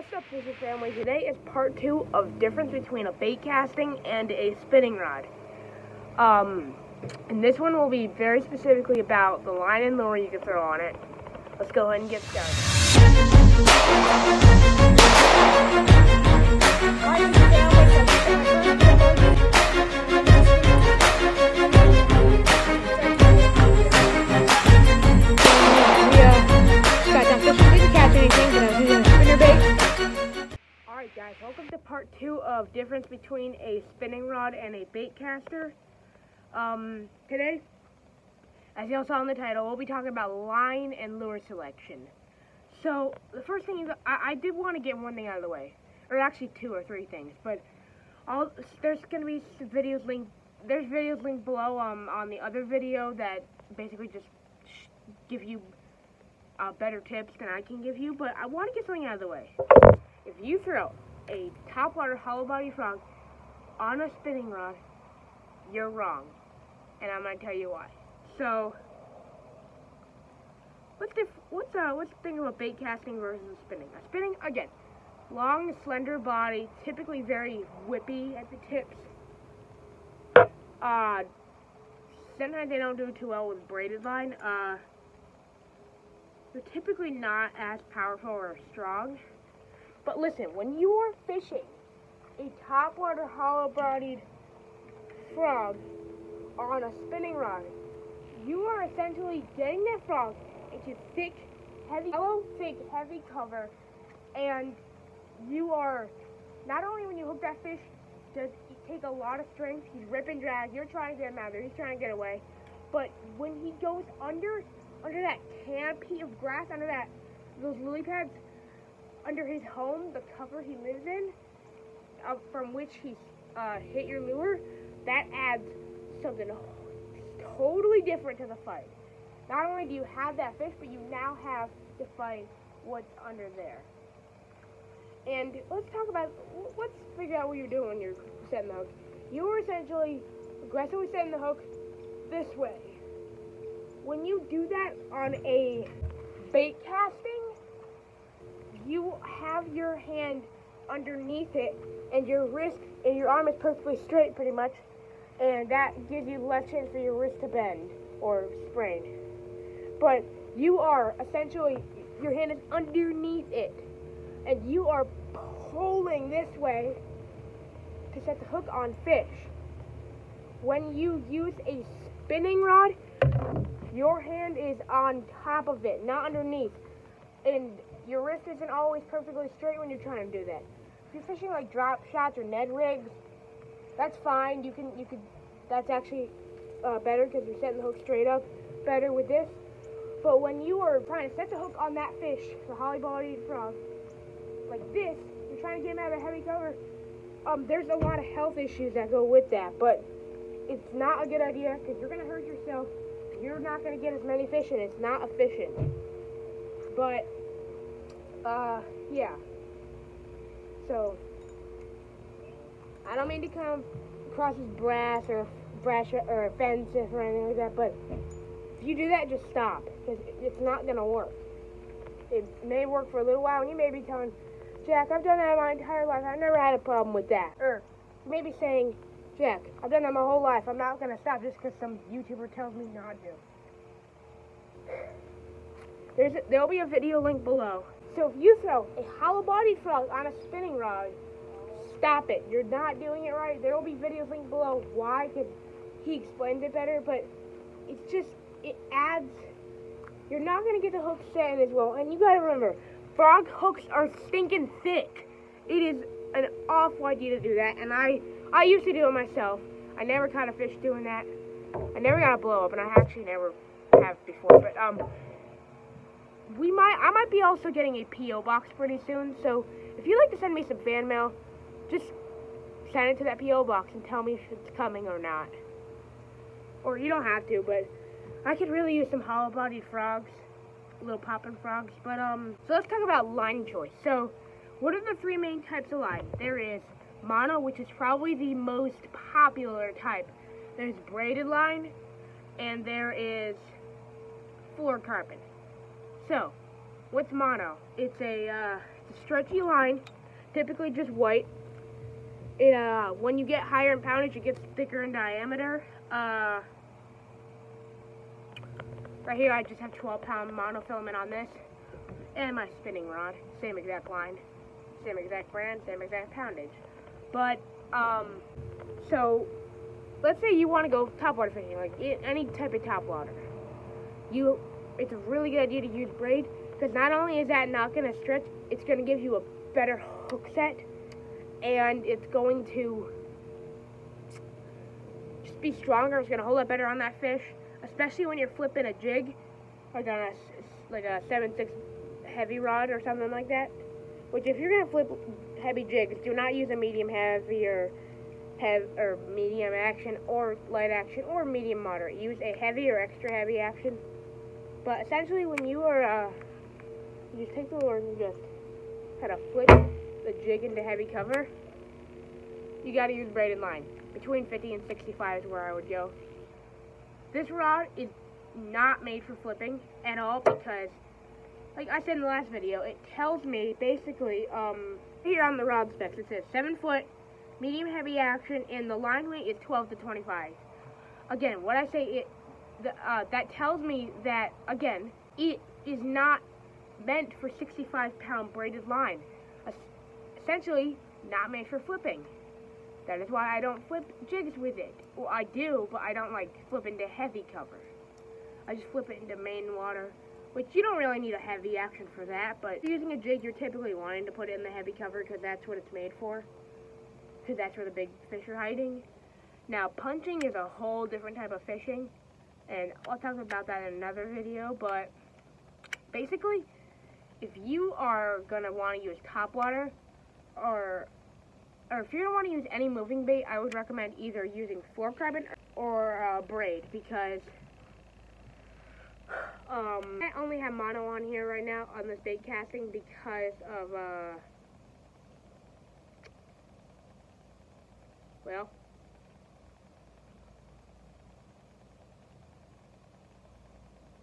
What's up, fishing family? Today is part 2 of difference between a bait casting and a spinning rod. And this one will be very specifically about the line and lure you can throw on it. Let's go ahead and get started. Alright guys, welcome to part 2 of difference between a spinning rod and a bait caster. Today, as you all saw in the title, we'll be talking about line and lure selection. So, the first thing is, I did want to get one thing out of the way. Or actually 2 or 3 things, but there's going to be some videos linked, there's videos linked below on the other video that basically just give you better tips than I can give you, but I want to get something out of the way. If you throw a topwater hollow body frog on a spinning rod, you're wrong, and I'm going to tell you why. So, what's the thing about bait casting versus spinning? Spinning, again, long, slender body, typically very whippy at the tips. Sometimes they don't do too well with braided line. They're typically not as powerful or strong. But listen, when you are fishing a topwater hollow-bodied frog on a spinning rod, you are essentially getting that frog into thick, heavy cover, and you are, not only when you hook that fish, does it take a lot of strength, he's rip and drag, you're trying to get him out of there, he's trying to get away, but when he goes under that canopy of grass, under those lily pads, under his home, the cover he lives in, from which he hit your lure, that adds something totally different to the fight. Not only do you have that fish, but you now have to fight what's under there. And let's figure out what you're doing when you're setting the hook. You are essentially aggressively setting the hook this way. When you do that on a bait casting, you have your hand underneath it, and your wrist and your arm is perfectly straight, pretty much, and that gives you less chance for your wrist to bend or sprain. But you are essentially, your hand is underneath it, and you are pulling this way to set the hook on fish. When you use a spinning rod, your hand is on top of it, not underneath, and your wrist isn't always perfectly straight when you're trying to do that. If you're fishing like drop shots or Ned rigs, that's fine. You could. That's actually better because you're setting the hook straight up better with this. But when you are trying to set the hook on that fish, the hollow-bodied frog, like this, you're trying to get him out of a heavy cover. There's a lot of health issues that go with that, but it's not a good idea because you're gonna hurt yourself. You're not gonna get as many fish, and it's not efficient. But yeah. So, I don't mean to come across as brash or offensive or anything like that, but if you do that, just stop, because it's not going to work. It may work for a little while, and you may be telling, Jack, I've done that my entire life, I've never had a problem with that. Or maybe saying, Jack, I've done that my whole life, I'm not going to stop just because some YouTuber tells me not to. There'll be a video link below. So if you throw a hollow-bodied frog on a spinning rod, stop it. You're not doing it right. There will be videos linked below why, because he explains it better, but it's just, it adds, you're not going to get the hook set in as well. And you got to remember, frog hooks are stinking thick. It is an awful idea to do that, and I used to do it myself. I never caught a fish doing that. I never got a blow up, and I actually never have before, but I might be also getting a P.O. box pretty soon, so if you'd like to send me some fan mail, just send it to that P.O. box and tell me if it's coming or not. Or you don't have to, but I could really use some hollow-bodied frogs, little poppin' frogs. But so let's talk about line choice. So what are the 3 main types of line? There is mono, which is probably the most popular type. There's braided line, and there is fluorocarbon. So, what's mono? It's a stretchy line, typically just white. When you get higher in poundage, it gets thicker in diameter. Right here, I just have 12-pound monofilament on this, and my spinning rod, same exact line, same exact brand, same exact poundage. But so let's say you want to go topwater fishing, like any type of topwater. It's a really good idea to use braid, because not only is that not going to stretch, it's going to give you a better hook set, and it's going to just be stronger. It's going to hold up better on that fish, especially when you're flipping a jig, like on a 7/6 heavy rod or something like that. Which, if you're going to flip heavy jigs, do not use a medium heavy or medium action or light action or medium moderate. Use a heavy or extra heavy action. But essentially, when you are, you just take the lure and you just kind of flip the jig into heavy cover. You got to use braided line. Between 50 and 65 is where I would go. This rod is not made for flipping at all, because, like I said in the last video, it tells me basically, here on the rod specs, it says 7 foot, medium heavy action, and the line weight is 12 to 25. Again, what I say, that tells me that, again, it is not meant for 65-pound braided line. Essentially, not made for flipping. That is why I don't flip jigs with it. Well, I do, but I don't like flip into heavy cover. I just flip it into main water, which you don't really need a heavy action for that, but if you're using a jig, you're typically wanting to put it in the heavy cover because that's what it's made for, because that's where the big fish are hiding. Now, punching is a whole different type of fishing, and I'll talk about that in another video, but basically, if you are going to want to use topwater, or if you don't want to use any moving bait, I would recommend either using fluorocarbon or braid, because I only have mono on here right now on this bait casting because of, well,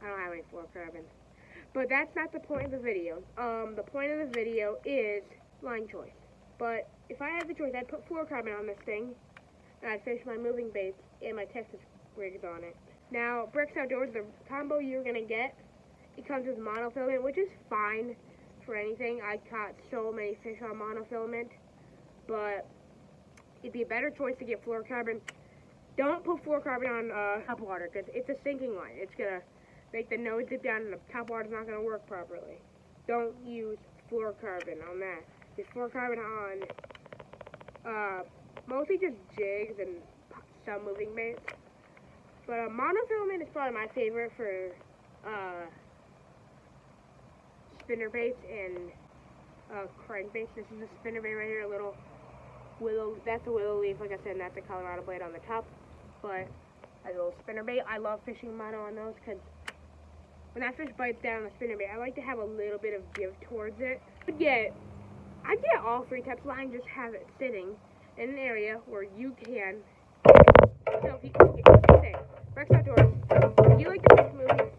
I don't have any fluorocarbon. But that's not the point of the video. The point of the video is line choice. But if I had the choice, I'd put fluorocarbon on this thing, and I'd fish my moving baits and my Texas rigs on it. Now, Bricks Outdoors, the combo you're going to get, it comes with monofilament, which is fine for anything. I caught so many fish on monofilament, but it'd be a better choice to get fluorocarbon. Don't put fluorocarbon on topwater, because it's a sinking line. It's going to make the nose dip down, and the topwater's not going to work properly. Don't use fluorocarbon on that. Use fluorocarbon on mostly just jigs and some moving baits. But monofilament is probably my favorite for spinner baits and crankbaits. This is a spinner bait right here, a little willow. That's a willow leaf, like I said, and that's a Colorado blade on the top. But a little spinner bait. I love fishing mono on those because when that fish bites down the spinner bait, I like to have a little bit of give towards it. I get all three types of line, just have it sitting in an area where you can. So if you say, Rex Outdoors, if you like to fish moving,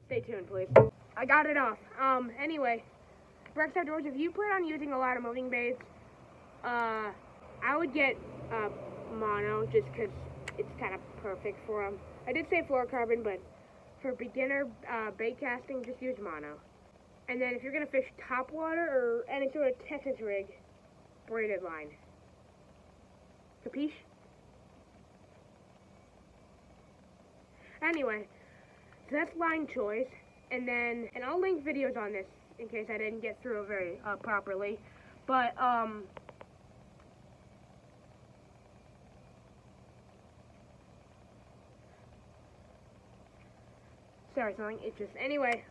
stay tuned, please. I got it off. Anyway, Rex Outdoors, if you plan on using a lot of moving baits, I would get mono just because it's kind of perfect for them. I did say fluorocarbon, but for beginner bait casting, just use mono. And then if you're going to fish topwater or any sort of Texas rig, braided line. Capiche? Anyway, so that's line choice. And I'll link videos on this in case I didn't get through it very properly. But, sorry, something, it just, anyway,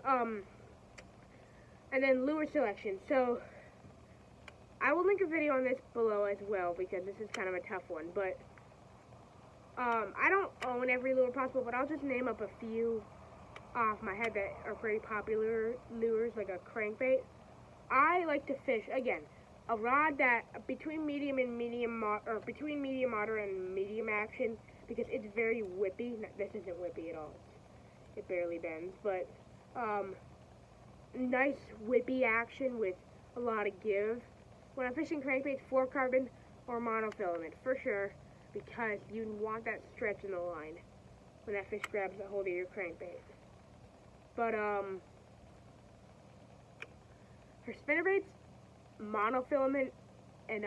and then lure selection. So, I will link a video on this below as well, because this is kind of a tough one, but, I don't own every lure possible, but I'll just name up a few off my head that are pretty popular lures, like a crankbait. I like to fish, again, a rod that, between medium moderate and medium action, because it's very whippy. This isn't whippy at all. It barely bends, but nice whippy action with a lot of give. When I'm fishing crankbaits, fluorocarbon or monofilament for sure, because you want that stretch in the line when that fish grabs a hold of your crankbait. But for spinnerbaits, monofilament and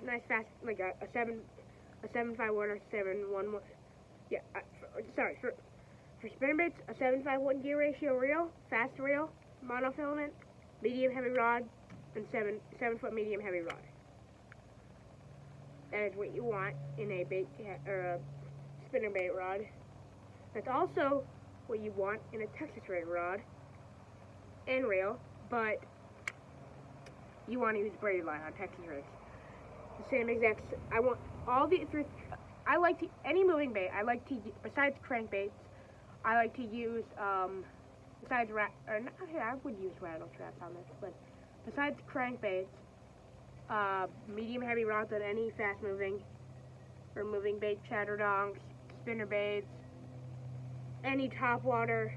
nice fast, like a 7.5 or 7.1. Yeah, sorry for spinnerbaits, a 7.5 gear ratio reel, fast reel, monofilament, medium heavy rod, and 7-foot medium heavy rod. That is what you want in a or a spinnerbait rod. That's also what you want in a Texas rig rod and reel, but you want to use braided line on Texas rigs. The same exact. I want all the. I like to any moving bait. I like to besides crankbaits. I like to use besides I would use rattle traps on this, but besides crankbaits, medium heavy rods on any fast moving or moving bait, chatterdonks, spinnerbaits, any topwater,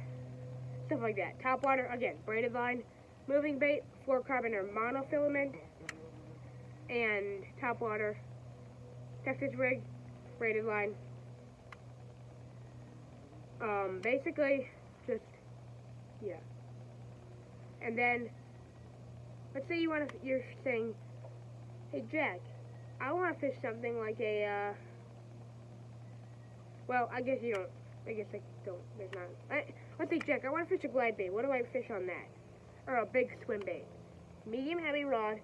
stuff like that. Topwater, again, braided line, moving bait, fluorocarbon or monofilament, and topwater, Texas rig, braided line. Basically, just, yeah. And then, let's say you're saying, hey Jack, I want to fish something like a, well, I guess you don't, there's not, let's say Jack, I want to fish a glide bait, what do I fish on that? Or a big swim bait. Medium heavy rod,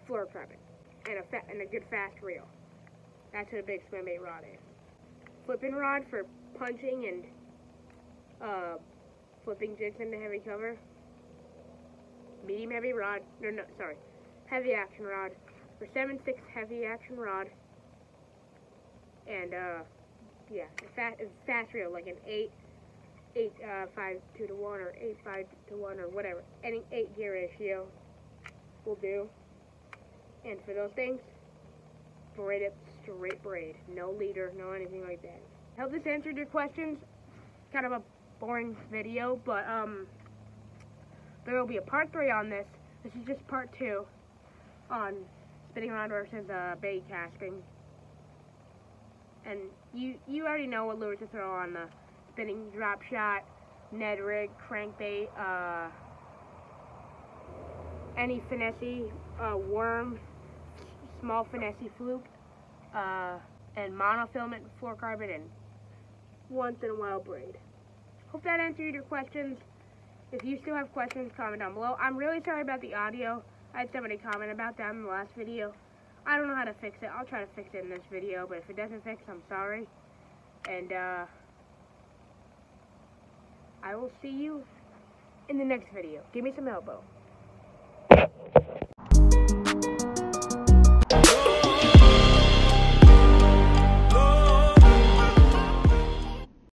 fluorocarbon, and a good fast reel. That's what a big swim bait rod is. Flipping rod for punching and flipping jigs into heavy cover. Medium heavy rod, heavy action rod for 7/6 heavy action rod. And yeah, fast reel like an 8.5 2 to 1 or 8.5 to 1 or whatever. Any 8 gear ratio will do. And for those things, braid it straight braid, no leader, no anything like that. I hope this answered your questions. Kind of a boring video, but there will be a part 3 on this. This is just part 2 on spinning rod versus bait casting. And you already know what lures to throw on the spinning drop shot, Ned rig, crankbait, any finesse worm, small finesse fluke, and monofilament, fluorocarbon, and once in a while braid. Hope that answered your questions. If you still have questions, comment down below. I'm really sorry about the audio. I had somebody comment about that in the last video. I don't know how to fix it. I'll try to fix it in this video, but if it doesn't fix, I'm sorry. And I will see you in the next video. Give me some elbow.